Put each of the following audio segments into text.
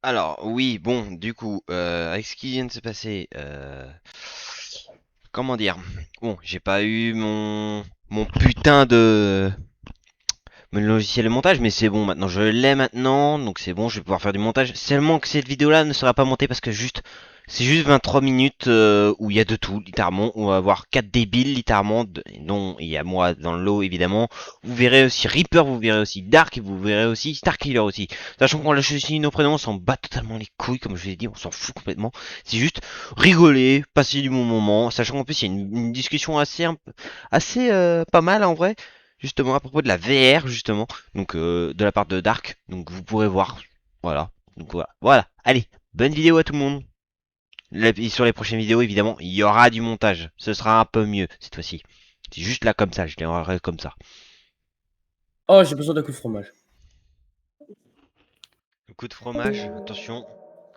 Alors, oui, bon, du coup, avec ce qui vient de se passer, comment dire? Bon, j'ai pas eu mon putain de mon logiciel de montage, mais c'est bon, maintenant je l'ai maintenant, donc c'est bon, je vais pouvoir faire du montage. Seulement que cette vidéo-là ne sera pas montée parce que c'est juste 23 minutes où il y a de tout, littéralement. On va avoir 4 débiles, littéralement, dont il y a moi dans le lot, évidemment. Vous verrez aussi Reaper, vous verrez aussi Dark, et vous verrez aussi Starkiller aussi. Sachant qu'on lâche aussi nos prénoms, on s'en bat totalement les couilles, comme je vous ai dit, on s'en fout complètement. C'est juste rigoler, passer du bon moment, sachant qu'en plus il y a une discussion assez pas mal en vrai justement à propos de la VR justement, donc de la part de Dark, donc vous pourrez voir, voilà, donc voilà, allez, bonne vidéo à tout le monde. Sur les prochaines vidéos évidemment, il y aura du montage, ce sera un peu mieux cette fois-ci. C'est juste là comme ça, je l'aimerais comme ça. Oh, j'ai besoin d'un coup de fromage. Le coup de fromage, attention,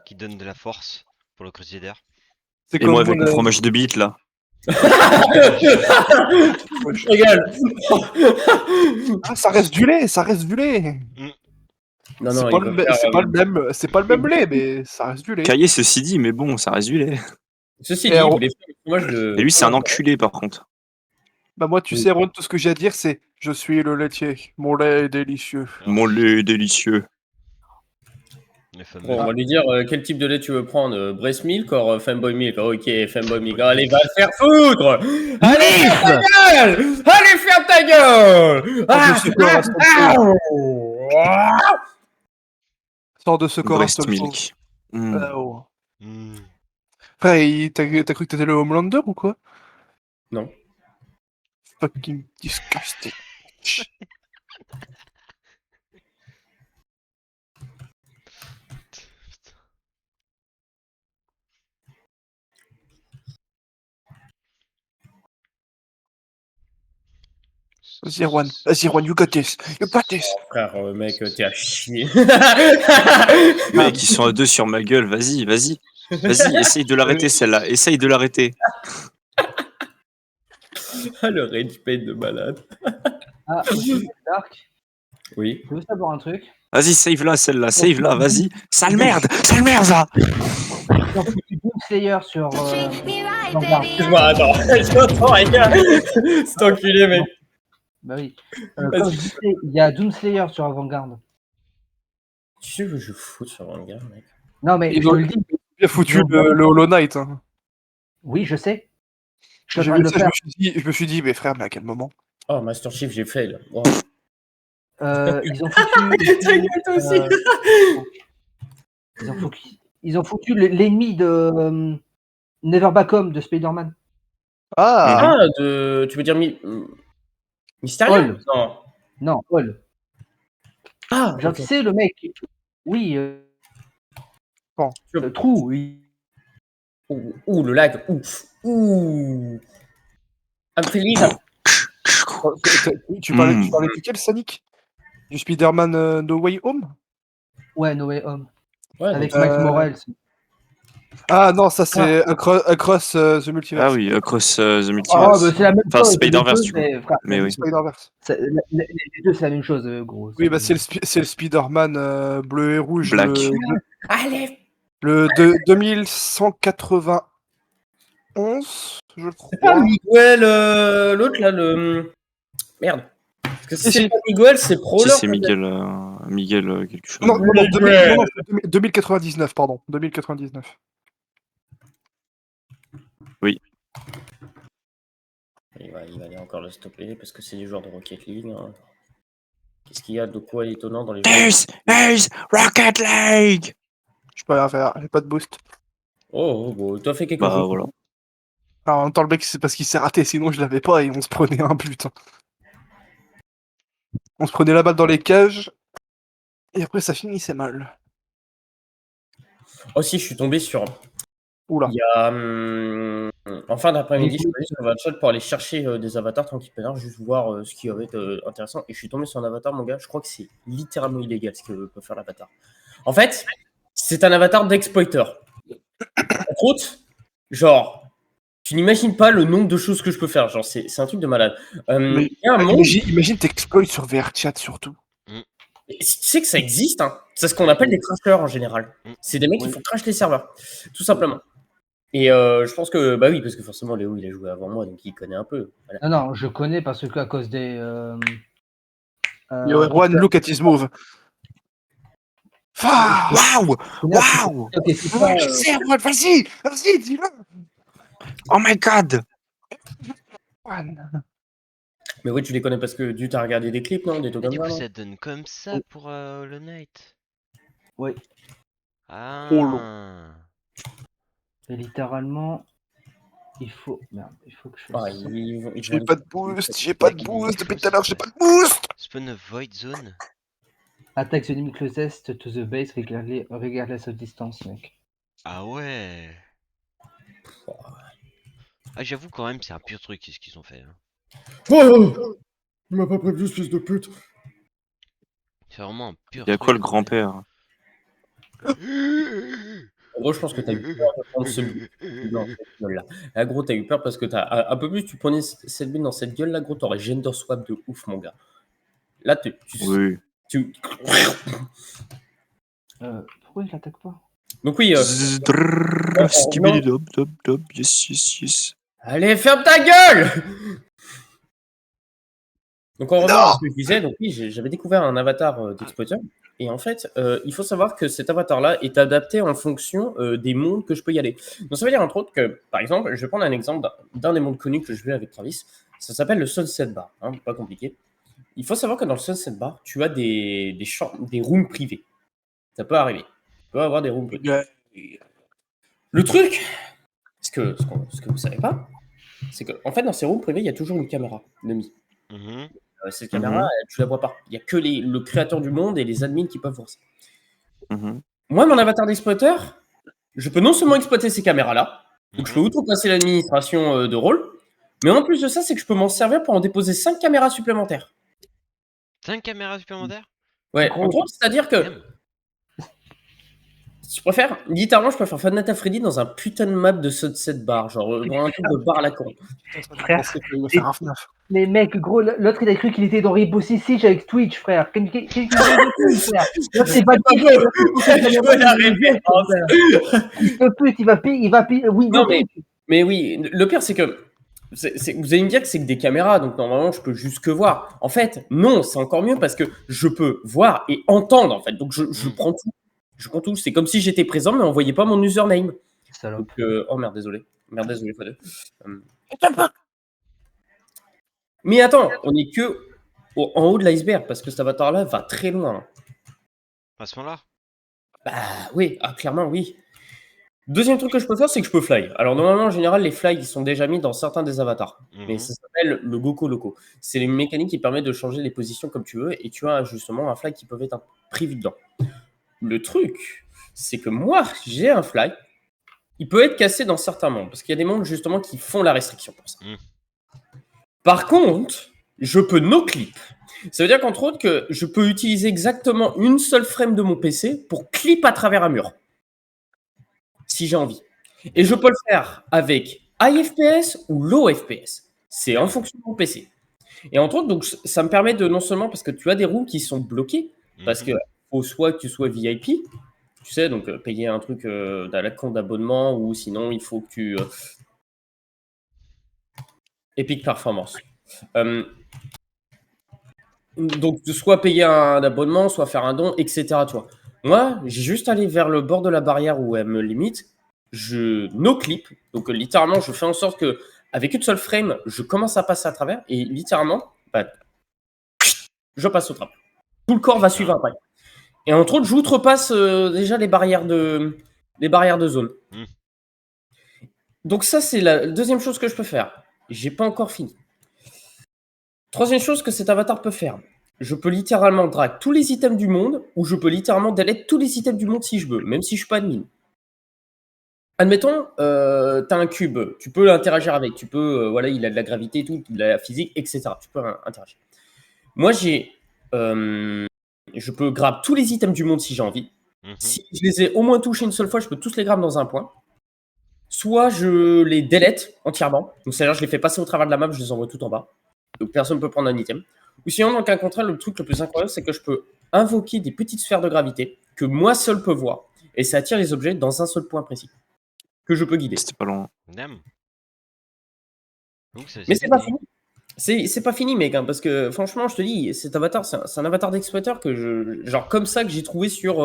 qui donne de la force pour le Crusader. C'est Et moi comme avec mon fromage de bite là. Je rigole. Ah, ça reste du lait, ça reste du lait. Non, C'est non, pas, il va faire, c'est pas le même lait, mais ça reste du lait. Caillé ceci dit, mais bon, ça reste du lait. Ceci Et dit, il alors- voulait faire le fromage de. Et lui, c'est un enculé par contre. Bah moi, tu sais, Ron, tout ce que j'ai à dire, c'est je suis le laitier. Mon lait est délicieux. Mon lait est délicieux. Le fameux. Bon, on va lui dire quel type de lait tu veux prendre, breast milk ou Femboy milk. Ok, Femboy milk. Allez, va le faire foutre. Allez, ferme ta gueule. Allez, ferme ta gueule. Sors de ce corps, Breast Astolfo. milk. Mm. Oh. Hmm. Frère, t'as cru que t'étais le Homelander ou quoi? Non. Fucking disgusting. Vas-y, Juan, you got this. You got this. Frère, mec, t'es à chier. Mec, ils sont à deux sur ma gueule. Vas-y, vas-y. Vas-y, essaye de l'arrêter celle-là. Essaye de l'arrêter. Ah, le rage pain de malade. Ah, aussi, Dark, Oui. je veux savoir un truc. Vas-y, save-la celle-là. Save-la, vas-y. Sale merde ça. Ils ont foutu Doom Slayer sur Vanguard. Excuse-moi, attends. J'entends rien. C'est enculé, mec. Bah oui. Vas-y. Comme je disais, il y a Doom Slayer sur Avant-Garde. Tu sais que je fous sur Vanguard, mec. Non, mais Ils je ont- te le dis. Il a foutu le Hollow Knight. Hein. Oui, je sais. Je suis J'ai en train vu de ça, le faire. je me suis dit, mais frère, mais à quel moment? Oh, Master Chief, j'ai fait, là. Wow. Ils ont foutu. Ta gueule, toi aussi. Ils ont foutu l'ennemi de Never Back Home de Spider-Man. Ah, Ah, tu veux dire Mysterio? Hall. Non. Non, Hall. Ah, Genre, ok. tu sais, le mec. Oui. Bon. Trou. Oui. Ouh, le lag. Ouh. I'm feeling. tu parlais de quel Sonic? Du Spider-Man No Way Home? Ouais, No Way Home. Ouais, Avec donc, Miles Morales. Ah non, ça c'est Across the Multiverse. Ah oui, Across the Ah, Multiverse. bah, c'est la même Enfin, chose. Spider-Verse, c'est du la même chose, frère. Mais oui. Spider-Verse. Les deux, c'est la même chose, gros. Oui, bah c'est le Spider-Man bleu et rouge. Black. allez. Le 2191, je crois. Pas Miguel, l'autre, là, le. Merde. Parce que si c'est pas Miguel, c'est Si Prowler. c'est Miguel quelque chose. Non, Ouais. 2099, pardon. 2099. Il va aller encore le stopper parce que c'est des joueurs de Rocket League. Hein. Qu'est-ce qu'il y a de quoi étonnant dans les joueurs There's Rocket League. Je peux rien faire, j'ai pas de boost. Oh, bon, tu as fait quelque Bah chose. voilà. Alors, en même temps, le mec, c'est parce qu'il s'est raté, sinon je l'avais pas et on se prenait un but. Hein. On se prenait la balle dans les cages et après ça finissait mal. Oh, si, je suis tombé sur. Oula. Il y a. En fin d'après-midi, je suis allé sur Valchat pour aller chercher des avatars tranquille peinard, juste voir ce qui va être intéressant. Et je suis tombé sur un avatar, mon gars. Je crois que c'est littéralement illégal ce que peut faire l'avatar. En fait, c'est un avatar d'exploiter. Entre autres, genre. Tu n'imagines pas le nombre de choses que je peux faire. Genre, c'est un truc de malade. Mais Il y a un monde. imagine t'exploits sur VRChat surtout. Et tu sais que ça existe, hein. C'est ce qu'on appelle des crashers en général. Mm. C'est des mecs qui Oui. font crash les serveurs, tout simplement. Et je pense que, bah oui, parce que forcément, Léo, il a joué avant moi, donc il connaît un peu. Voilà. Non, je connais parce que à cause des. Yo, Erwan, look at his move. Ah, waouh! Waouh! Ok, c'est ça, Ouais, je sais, Erwan, vas-y, dis-le! Oh my god! Erwan. Mais oui, tu les connais parce que tu as regardé des clips, non? Des trucs Et comme du ça, coup, non? ça donne comme ça pour Hollow Knight. Oui. Holo. Ah. Et littéralement, il faut. Merde, il faut que je Ah, fasse ça. ils vont J'ai aller- pas de boost, j'ai pas de Back boost, depuis close. tout à l'heure, j'ai pas de boost! Spawn of Void Zone. Attack the enemy closest to the base regardless of distance, mec. Ah ouais. Ah, j'avoue quand même, c'est un pur truc ce qu'ils ont fait. Hein. Oh, il m'a pas prévenu, espèce de pute. C'est vraiment un pur Il y a truc. quoi le grand-père? En gros, je pense que t'as eu peur de prendre ce but dans cette gueule-là. Ah, gros, t'as eu peur parce que un peu plus tu prenais cette bulle dans cette gueule-là, gros, t'aurais gender swap de ouf, mon gars. Là, Oui. Pourquoi il l'attaque pas? Donc oui, Skibidi-dop-dop-dop, yes. allez, ferme ta gueule. Donc en revenant à ce que je disais, donc oui, j'avais découvert un avatar d'exploiter. Et en fait, il faut savoir que cet avatar-là est adapté en fonction des mondes que je peux y aller. Donc ça veut dire entre autres que, par exemple, je vais prendre un exemple d'un des mondes connus que je vais avec Travis. Ça s'appelle le Sunset Bar, hein, pas compliqué. Il faut savoir que dans le Sunset Bar, tu as des rooms privés. Ça peut arriver. Tu peux avoir des rooms privés. Le truc, ce que vous savez pas, c'est qu'en fait, dans ces rooms privés, il y a toujours une caméra de mise. Mhm. Cette caméra, tu la vois pas. Il y a que le créateur du monde et les admins qui peuvent voir ça. Mhm. Moi, mon avatar d'exploiteur, je peux non seulement exploiter ces caméras-là, donc je peux Mhm. outrepasser l'administration de rôle, mais en plus de ça, c'est que je peux m'en servir pour en déposer 5 caméras supplémentaires. 5 caméras supplémentaires. Ouais, Gros. en gros, c'est-à-dire que Damn. je préfère, littéralement, je préfère Five Nights at Freddy dans un putain de map de Sunset Bar, genre dans un truc de bar à la con. Frère, Il va faire un FNAF. mais mec, gros, l'autre il a cru qu'il était dans Rainbow Six Siege avec Twitch, frère. Qu'est-ce qu'il frère? L'autre c'est pas tiré. Je vois la référence. Le pute, il va payer. Oui, Non, le pute. Mais oui, le pire, c'est que vous allez me dire que c'est que des caméras, donc normalement, je peux juste que voir. En fait, non, c'est encore mieux parce que je peux voir et entendre, en fait. Donc, je prends tout. Je prends tout. C'est comme si j'étais présent, mais on voyait pas mon username. Salope. Donc, oh merde, désolé. Merde, désolé, fois deux. Mais attends, on est que en haut de l'iceberg parce que cet avatar-là va très loin. À ce moment-là. Bah oui, clairement, oui. Deuxième truc que je peux faire, c'est que je peux fly. Alors normalement, en général, les fly, ils sont déjà mis dans certains des avatars. Mais Mhm. ça s'appelle le Goku Loco. C'est une mécanique qui permet de changer les positions comme tu veux. Et tu as justement un fly qui peut être prévu dedans. Le truc, c'est que moi, j'ai un fly. Il peut être cassé dans certains mondes. Parce qu'il y a des mondes justement qui font la restriction pour ça. Par contre, je peux no-clip. Ça veut dire qu'entre autres, que je peux utiliser exactement une seule frame de mon PC pour clip à travers un mur. Si j'ai envie. Et je peux le faire avec high FPS ou low FPS. C'est en fonction de mon PC. Et entre autres, donc, ça me permet de non seulement, parce que tu as des rooms qui sont bloqués, parce que faut soit que tu sois VIP, tu sais, donc payer un truc à la compte d'abonnement, ou sinon il faut que tu... Epic Performance. Donc, soit payer un abonnement, soit faire un don, etc. Tu vois. Moi, j'ai juste allé vers le bord de la barrière où elle me limite. Je no-clip. Donc, littéralement, je fais en sorte que, avec une seule frame, je commence à passer à travers. Et littéralement, bah, je passe au travers. Tout le corps va suivre après. Et entre autres, j'outrepasse déjà les barrières de zone. Donc, ça, c'est la deuxième chose que je peux faire. J'ai pas encore fini. Troisième chose que cet avatar peut faire. Je peux littéralement drag tous les items du monde ou je peux littéralement delete tous les items du monde si je veux, même si je suis pas admin. Admettons, tu as un cube, tu peux l'interagir avec, tu peux, voilà, il a de la gravité, tout, il a de la physique, etc. Tu peux interagir. Moi, je peux grab tous les items du monde si j'ai envie. Si je les ai au moins touchés une seule fois, je peux tous les grab dans un point. Soit je les delete entièrement, donc c'est-à-dire je les fais passer au travers de la map, je les envoie tout en bas. Donc personne ne peut prendre un item. Ou sinon, dans le cas contraire, le truc le plus incroyable, c'est que je peux invoquer des petites sphères de gravité que moi seul peux voir, et ça attire les objets dans un seul point précis que je peux guider. C'était pas loin. Damn. Donc, Mais c'est pas fini. C'est pas fini, mec, hein, parce que franchement, je te dis, cet avatar, c'est un avatar d'exploiteur genre comme ça que j'ai trouvé sur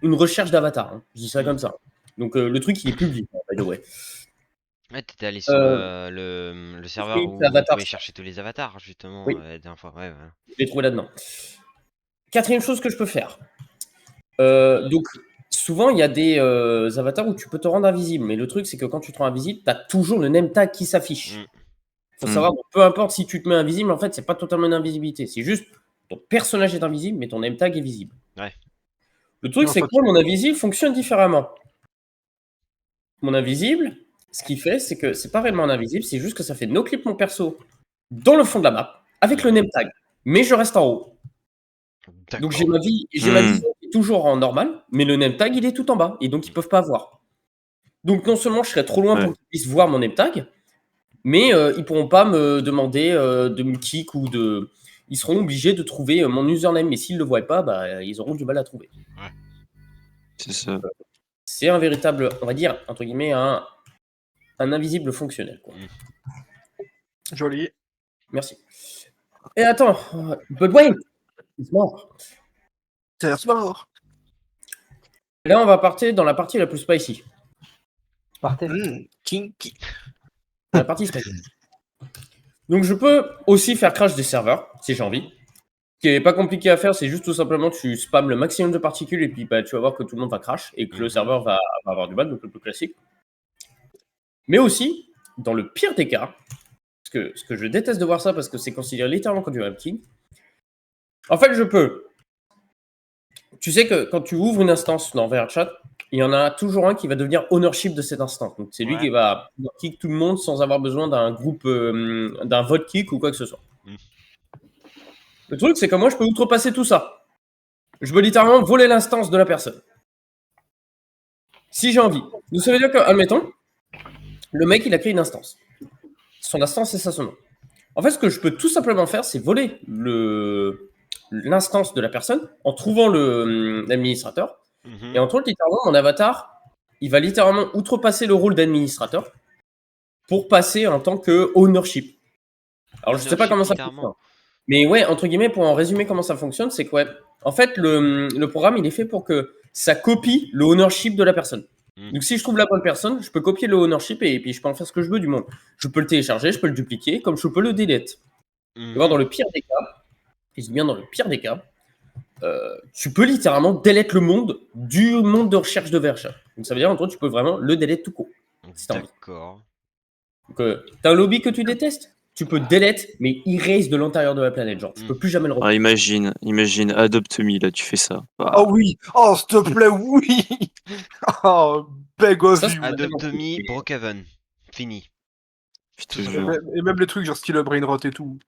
une recherche d'avatar. Hein. Je dis ça comme ça. Donc le truc, il est public, by the way. Ouais, t'étais allé sur le serveur oui, où vous Avatar. pouvez chercher tous les avatars, justement, Oui. la dernière fois. Ouais, voilà. Je l'ai trouvé là-dedans. Quatrième chose que je peux faire. Donc, souvent, il y a des avatars où tu peux te rendre invisible. Mais le truc, c'est que quand tu te rends invisible, tu as toujours le name tag qui s'affiche. Faut savoir, peu importe si tu te mets invisible, en fait, c'est pas totalement une invisibilité. C'est juste ton personnage est invisible, mais ton name tag est visible. Ouais. Le truc, c'est que moi, mon invisible fonctionne différemment. Mon invisible, ce qu'il fait, c'est que c'est pas réellement un invisible, c'est juste que ça fait no-clip mon perso dans le fond de la map avec le name tag. Mais je reste en haut. Donc j'ai ma vie, ma vision qui est toujours en normal, mais le name tag, il est tout en bas. Et donc, ils peuvent pas voir. Donc, non seulement je serai trop loin pour qu'ils puissent voir mon name tag, mais ils pourront pas me demander de me kick ou de. Ils seront obligés de trouver mon username. Mais s'ils le voient pas, bah, ils auront du mal à trouver. Ouais. C'est ça. C'est un véritable, on va dire, entre guillemets, un invisible fonctionnel. Quoi. Joli. Merci. Et attends, but wait, it's mort. C'est mort. Là, on va partir dans la partie la plus spicy. Partez. Kinky. La partie spicy. Donc, je peux aussi faire crash des serveurs, si j'ai envie. Ce qui n'est pas compliqué à faire, c'est juste tout simplement tu spams le maximum de particules et puis bah, tu vas voir que tout le monde va crash et que le serveur va avoir du mal, donc le plus classique. Mais aussi, dans le pire des cas, ce que je déteste de voir ça parce que c'est considéré littéralement comme du hacking, en fait, je peux. Tu sais que quand tu ouvres une instance dans VRChat, il y en a toujours un qui va devenir ownership de cette instance. Donc, c'est lui qui va kick tout le monde sans avoir besoin d'un groupe, d'un vote kick ou quoi que ce soit. Le truc, c'est que moi, je peux outrepasser tout ça. Je peux littéralement voler l'instance de la personne. Si j'ai envie. Donc, ça veut dire que, admettons, le mec, il a créé une instance. Son instance, c'est ça son nom. En fait, ce que je peux tout simplement faire, c'est voler l'instance de la personne en trouvant l'administrateur. Et entre autres, littéralement, mon avatar, il va littéralement outrepasser le rôle d'administrateur pour passer en tant que ownership. Alors, je sais pas comment ça fonctionne. Mais ouais, entre guillemets, pour en résumer comment ça fonctionne, c'est que ouais, en fait, le programme, il est fait pour que ça copie le ownership de la personne. Donc, si je trouve la bonne personne, je peux copier le ownership et puis je peux en faire ce que je veux du monde. Je peux le télécharger, je peux le dupliquer, comme je peux le delete. Tu vois, dans le pire des cas, et je dis bien dans le pire des cas, tu peux littéralement delete le monde du monde de recherche de VRChat. Donc, ça veut dire, en gros, tu peux vraiment le delete tout court. Si t'as envie. D'accord. Donc, t'as un lobby que tu détestes, tu peux delete, mais erase de l'intérieur de la planète. Genre, tu peux plus jamais le retrouver. Ah, imagine, Adopt Me, là, tu fais ça. Oh oui. Oh, s'il te plaît, oui. Oh, beg of you. Adopt Me, Brookhaven. Fini. Je te jure. Et même les trucs genre style brain rot et tout.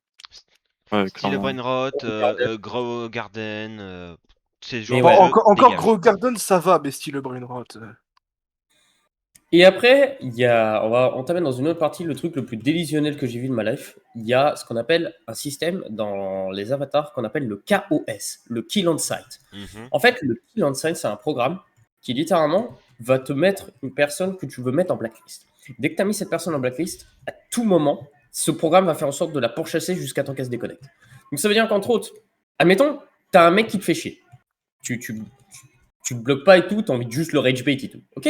Ouais, Style clairement. Brainrot, Grow Garden, c'est genre. ouais, Encore Gros Garden, ça va, mais style brain rot. Et après, on va entamer dans une autre partie le truc le plus délusionnel que j'ai vu de ma life. Il y a ce qu'on appelle un système dans les avatars qu'on appelle le KOS, le Kill on Sight. En fait, le Kill on Sight, c'est un programme qui littéralement va te mettre une personne que tu veux mettre en blacklist. Dès que tu as mis cette personne en blacklist, à tout moment, ce programme va faire en sorte de la pourchasser jusqu'à temps qu'elle se déconnecte. Donc ça veut dire qu'entre autres, admettons, tu as un mec qui te fait chier. Tu le bloques pas et tout, tu as envie de juste le rage bait et tout. Ok,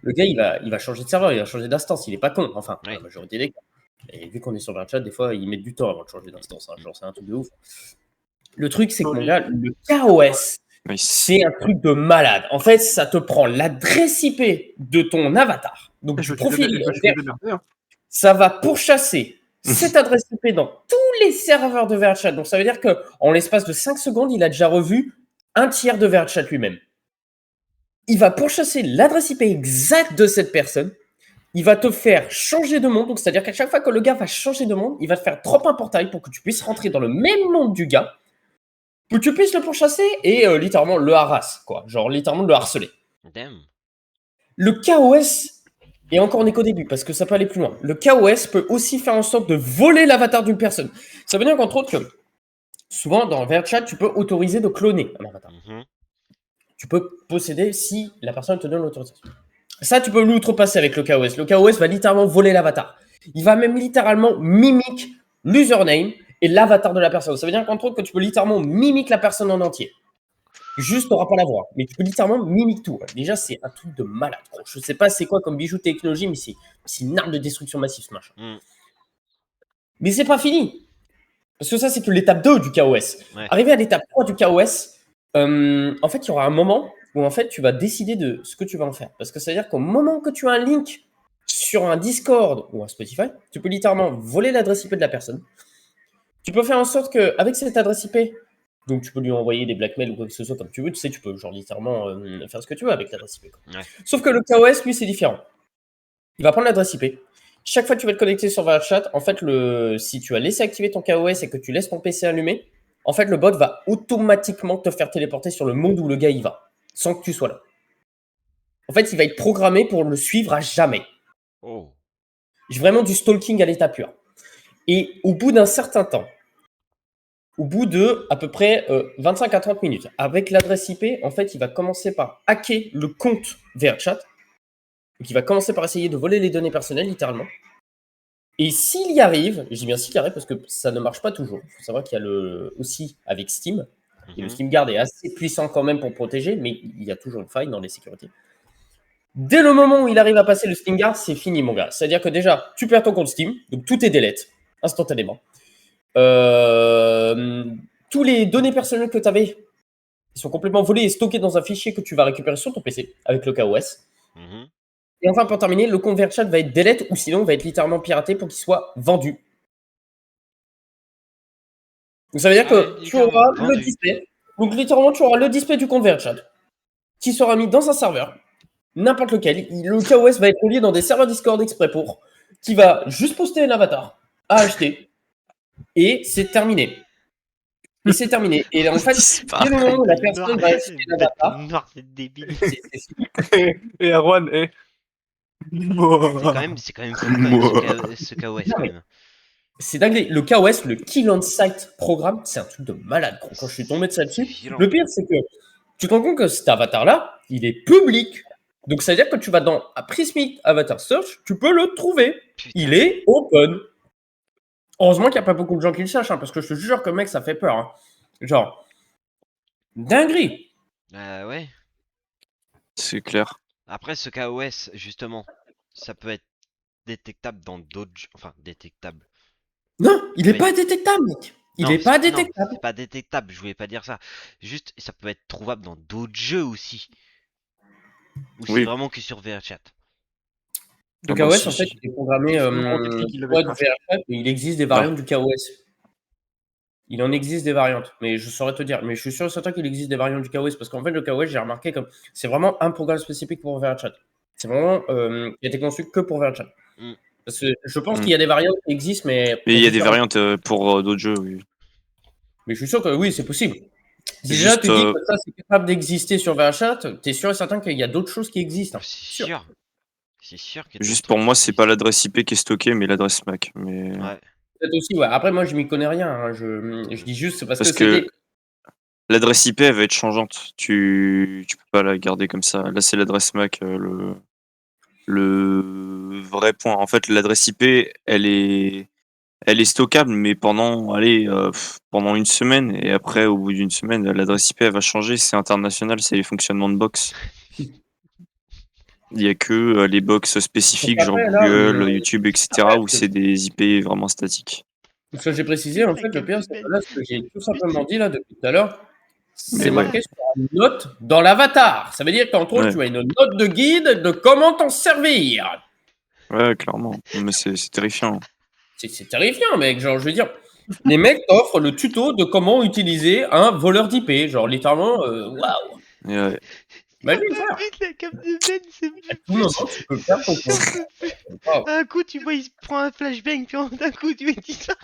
le gars, il va changer de serveur, il va changer d'instance, il est pas con. Enfin, la majorité des cas. Et vu qu'on est sur un chat, des fois, ils mettent du temps avant de changer d'instance. Hein. Genre, c'est un truc de ouf. Le truc, c'est que mon gars, le KOS, c'est un truc de malade. En fait, ça te prend l'adresse IP de ton avatar. Donc, du profil. Ça va pourchasser cette adresse IP dans tous les serveurs de VRChat. Donc, ça veut dire qu'en l'espace de 5 secondes, il a déjà revu un tiers de VRChat lui-même. Il va pourchasser l'adresse IP exacte de cette personne. Il va te faire changer de monde. Donc, c'est-à-dire qu'à chaque fois que le gars va changer de monde, il va te faire drop un portail pour que tu puisses rentrer dans le même monde du gars, pour que tu puisses le pourchasser et littéralement le harass, quoi. Genre, littéralement le harceler. Damn. Le KOS, et encore on n'est qu'au début, parce que ça peut aller plus loin. Le KOS peut aussi faire en sorte de voler l'avatar d'une personne. Ça veut dire qu'entre autres, souvent dans VRChat, tu peux autoriser de cloner un avatar. Mhm. Tu peux posséder si la personne te donne l'autorisation. Ça, tu peux l'outrepasser avec le KOS. Le KOS va littéralement voler l'avatar. Il va même littéralement mimique l'username et l'avatar de la personne. Ça veut dire qu'entre autres, que tu peux littéralement mimique la personne en entier. Juste, t'auras pas la voix. Mais tu peux littéralement mimique tout. Déjà, c'est un truc de malade, gros. Je sais pas c'est quoi comme bijou de technologie, mais c'est une arme de destruction massive, ce machin. Mm. Mais c'est pas fini. Parce que ça, c'est que l'étape 2 du KOS. Ouais. Arrivé à l'étape 3 du KOS, en fait, il y aura un moment où en fait, tu vas décider de ce que tu vas en faire. Parce que ça veut dire qu'au moment que tu as un link sur un Discord ou un Spotify, tu peux littéralement voler l'adresse IP de la personne. Tu peux faire en sorte qu'avec cette adresse IP, donc tu peux lui envoyer des blackmails ou quoi que ce soit comme tu veux, tu sais, tu peux genre littéralement faire ce que tu veux avec l'adresse IP. Ouais. Sauf que le KOS, lui, c'est différent. Il va prendre l'adresse IP. Chaque fois que tu vas te connecter sur VRChat, en fait, si tu as laissé activer ton KOS et que tu laisses ton PC allumé, en fait, le bot va automatiquement te faire téléporter sur le monde où le gars y va, sans que tu sois là. En fait, il va être programmé pour le suivre à jamais. Oh. Vraiment du stalking à l'état pur. Et au bout d'un certain temps, au bout de à peu près 25 à 30 minutes, avec l'adresse IP, en fait, il va commencer par hacker le compte VRChat. Donc, il va commencer par essayer de voler les données personnelles, littéralement. Et s'il y arrive, je dis bien s'il y arrive parce que ça ne marche pas toujours. Il faut savoir qu'il y a aussi avec Steam. Et le Mhm. Steam Guard est assez puissant quand même pour protéger, mais il y a toujours une faille dans les sécurités. Dès le moment où il arrive à passer le Steam Guard, c'est fini, mon gars. C'est-à-dire que déjà, tu perds ton compte Steam, donc tout est delete, instantanément. Tous les données personnelles que tu avais, ils sont complètement volées et stockées dans un fichier que tu vas récupérer sur ton PC avec le KOS. Mhm. Et enfin, pour terminer, le compte VRChat va être delete ou sinon va être littéralement piraté pour qu'il soit vendu. Donc ça veut dire que tu auras le display. Donc littéralement, tu auras le display du compte VRChat qui sera mis dans un serveur, n'importe lequel. Le KOS va être relié dans des serveurs Discord exprès pour, qui va juste poster un avatar à acheter. Et c'est terminé. Et c'est terminé. Et en fait, dès le moment où la personne va acheter l'avatar, Noir, c'est débile. c'est fini. Et Erwan, C'est quand même fou quand même ce KOS quand même. C'est dingue. Le KOS, le Kill on Site programme, c'est un truc de malade. Gros. Quand je suis tombé de ça C'est dessus, violent. le pire, c'est que tu te rends compte que cet avatar-là, il est public. Donc, ça veut dire que tu vas dans Prismic Avatar Search, tu peux le trouver. Putain. Il est open. Heureusement qu'il n'y a pas beaucoup de gens qui le sachent, hein, parce que je te jure que, mec, ça fait peur. Hein. Genre, dinguerie. Ouais. C'est clair. Après, ce KOS, justement, ça peut être détectable dans d'autres jeux. Enfin, détectable. Non, il n'est Oui. pas détectable, mec. Il Non, n'est pas non, détectable. c'est pas détectable, je voulais pas dire ça. Juste, ça peut être trouvable dans d'autres jeux aussi. Ou c'est Oui. vraiment que sur VRChat. Le Ah bah, KOS, si, en fait, si. il est programmé En technique, il l'avait ouais, pas du fait. VRChat, mais il existe des variantes du KOS. Il en existe des variantes, mais je saurais te dire. Mais je suis sûr et certain qu'il existe des variantes du KOS, parce qu'en fait, le KOS, j'ai remarqué comme c'est vraiment un programme spécifique pour VRChat. C'est vraiment, il a été conçu que pour VRChat. Mm. Parce que je pense Mm. qu'il y a des variantes qui existent, mais. Mais il y a des différentes. variantes pour d'autres jeux, oui. Mais je suis sûr que oui, c'est possible. Si déjà Juste, tu dis que ça, c'est capable d'exister sur VRChat, t'es sûr et certain qu'il y a d'autres choses qui existent. C'est sûr. C'est sûr qu'il y a Juste d'autres pour trucs moi, qui c'est pas existent. l'adresse IP qui est stockée, mais l'adresse MAC. Mais... Ouais. Peut-être aussi, ouais. Après, moi, je m'y connais rien. Hein. Je dis juste, c'est parce Parce que c'était. que l'adresse IP, elle va être changeante. Tu peux pas la garder comme ça. Là, c'est l'adresse MAC, le vrai point. En fait, l'adresse IP, elle est stockable, mais pendant une semaine. Et après, au bout d'une semaine, l'adresse IP, elle va changer. C'est international, c'est les fonctionnements de box. Il y a que les box spécifiques, genre Après, là, Google, YouTube, etc., après, où c'est des IP vraiment statiques. ce que j'ai précisé, en fait, le pire, c'est que là, ce que j'ai tout simplement dit là depuis tout à l'heure, c'est Mais ouais. marqué sur une note dans l'avatar. Ça veut dire qu'entre autres, Ouais. tu as une note de guide de comment t'en servir. Ouais, clairement. Mais c'est terrifiant. C'est terrifiant, mec. Genre, je veux dire, les mecs t'offrent le tuto de comment utiliser un voleur d'IP. Genre, littéralement, waouh. Et ouais. Imagine, frère. La cape de Ben, c'est À tout moment, tu peux faire ton compte. Waouh. Un coup, tu vois, il se prend un flashbang, puis d'un coup, tu lui dis ça.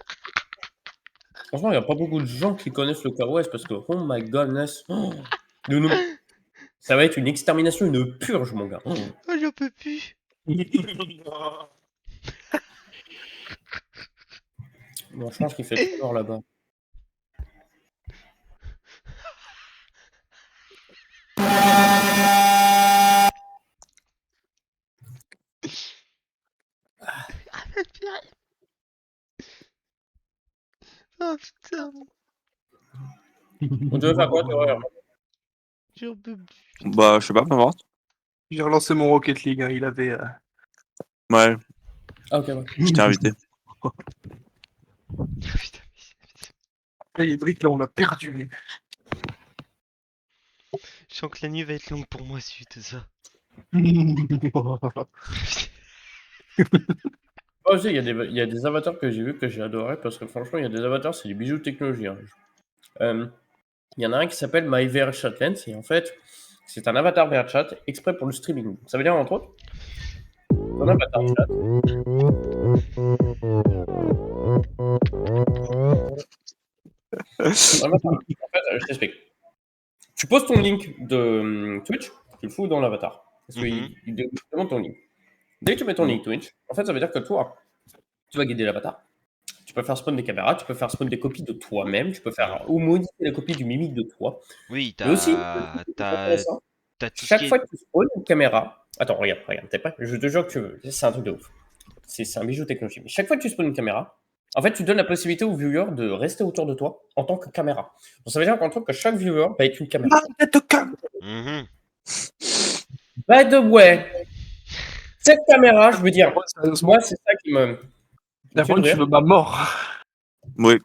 Franchement, il n'y a pas beaucoup de gens qui connaissent le KOS parce que, oh my godness. Oh. Ça va être une extermination, une purge, mon gars. Oh. Oh, j'en peux plus. Bon, je pense qu'il fait trop peur là-bas. Oh putain, On devait faire quoi, toi, Herman? j'en peux plus. Bah, je sais pas, peu importe. J'ai relancé mon Rocket League, hein, il avait... Ouais, Ah, ok, ouais. je t'ai invité. Putain, Les briques, là, on a perdu. je sens que la nuit va être longue pour moi suite à ça. Oh, aussi, il y a des avatars que j'ai vus que j'ai adoré parce que franchement, il y a des avatars, c'est des bijoux de technologie. Hein. Il y en a un qui s'appelle My VR Chat Lens et en fait, c'est un avatar VR Chat exprès pour le streaming. Ça veut dire, entre autres, ton avatar chat. Ton avatar, en fait, je t'explique. Tu poses ton link de Twitch, tu le fous dans l'avatar. Parce qu'il demande ton link. Dès que tu mets ton link Twitch, en fait, ça veut dire que toi, tu vas guider l'avatar. Tu peux faire spawn des caméras, tu peux faire spawn des copies de toi-même, tu peux faire ou modifier la copie du mimique de toi. Oui, Mais aussi, t'as tout ce chaque qui fois est... que tu spawns une caméra. Attends, regarde, t'es prêt? Je te jure que c'est un truc de ouf. C'est un bijou technologique. Mais chaque fois que tu spawns une caméra, en fait, tu donnes la possibilité aux viewers de rester autour de toi en tant que caméra. Donc, ça veut dire qu'en tant que chaque viewer va être une caméra. Mhm. By the way, cette caméra, je veux dire, Sérieusement, moi, c'est ça qui me fait Erwan, tu rire. veux ma mort. Oui.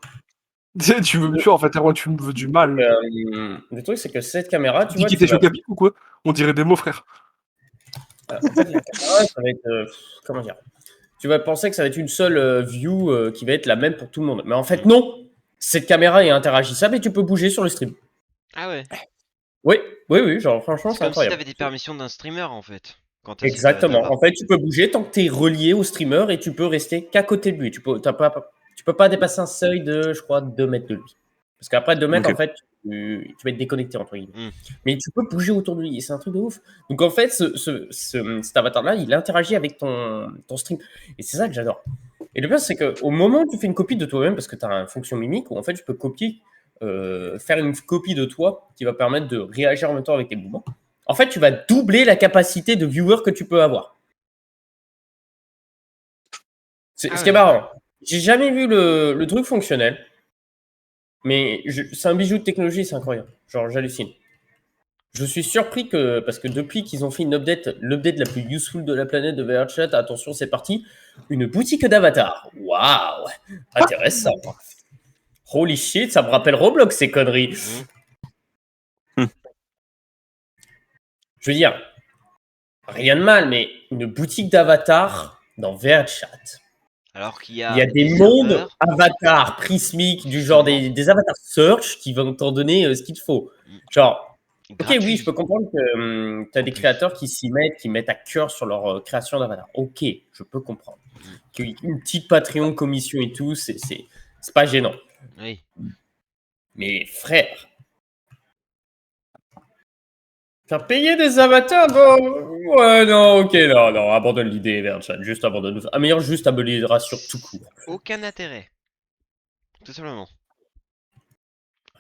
Tu veux me tuer, en fait, Erwan, tu me veux du mal. Le truc, c'est que cette caméra, tu Tu dis vois, qu'il tu était vas... choqué ou quoi? On dirait des mots, frère. En fait, la caméra, ça va être... comment dire? Tu vas penser que ça va être une seule view qui va être la même pour tout le monde. Mais en fait, non. Cette caméra est interagissable et tu peux bouger sur le stream. Ah ouais. Oui, genre franchement, C'est c'est comme si incroyable. t'avais des permissions d'un streamer en fait. Quand t'as cet Exactement. avatar. En fait, tu peux bouger tant que tu es relié au streamer et tu peux rester qu'à côté de lui. Tu peux pas dépasser un seuil de, je crois, 2 mètres de lui. Parce qu'après 2 mètres, Ok. en fait, tu vas être déconnecté, entre guillemets. Mm. Mais tu peux bouger autour de lui et c'est un truc de ouf. Donc en fait, cet avatar-là, il interagit avec ton stream. Et c'est ça que j'adore. Et le pire, c'est qu'au moment où tu fais une copie de toi-même, parce que tu as une fonction mimique, où en fait, tu peux copier, faire une copie de toi qui va permettre de réagir en même temps avec tes mouvements. En fait, tu vas doubler la capacité de viewer que tu peux avoir. Ah Ce qui est ouais. marrant. J'ai jamais vu le truc fonctionnel, mais c'est un bijou de technologie, c'est incroyable. Genre, j'hallucine. Je suis surpris que, parce que depuis qu'ils ont fait une update, l'update la plus useful de la planète de VRChat, attention, c'est parti, une boutique d'avatar. Waouh, intéressant. Holy shit, ça me rappelle Roblox, ces conneries. Je veux dire, rien de mal, mais une boutique d'avatar dans VRChat. Alors qu'il Il y a des des mondes serveurs, avatars prismiques, du genre justement, des avatars search qui vont t'en donner ce qu'il te faut. Genre, ok, oui, gratuits. je peux comprendre que tu as En des plus. créateurs qui s'y mettent, qui mettent à cœur sur leur création d'avatar. Ok, je peux comprendre. Une petite Patreon commission et tout, c'est pas gênant. Oui. Mais frère, faire payer des avatars, bon, ouais, non, ok, non, abandonne l'idée, VRChat, juste abandonne. Améliore juste amélioration tout court. Aucun intérêt. Tout simplement.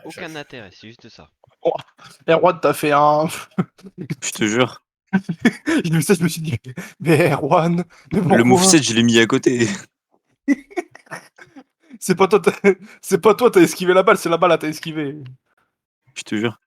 Aucun intérêt, c'est juste ça. Erwan, t'as fait un... Je te jure. Il me je me suis dit, mais Erwan, mais Le pourquoi? moveset, je l'ai mis à côté. C'est pas toi, t'as esquivé la balle, c'est la balle, t'as esquivé. Je te jure.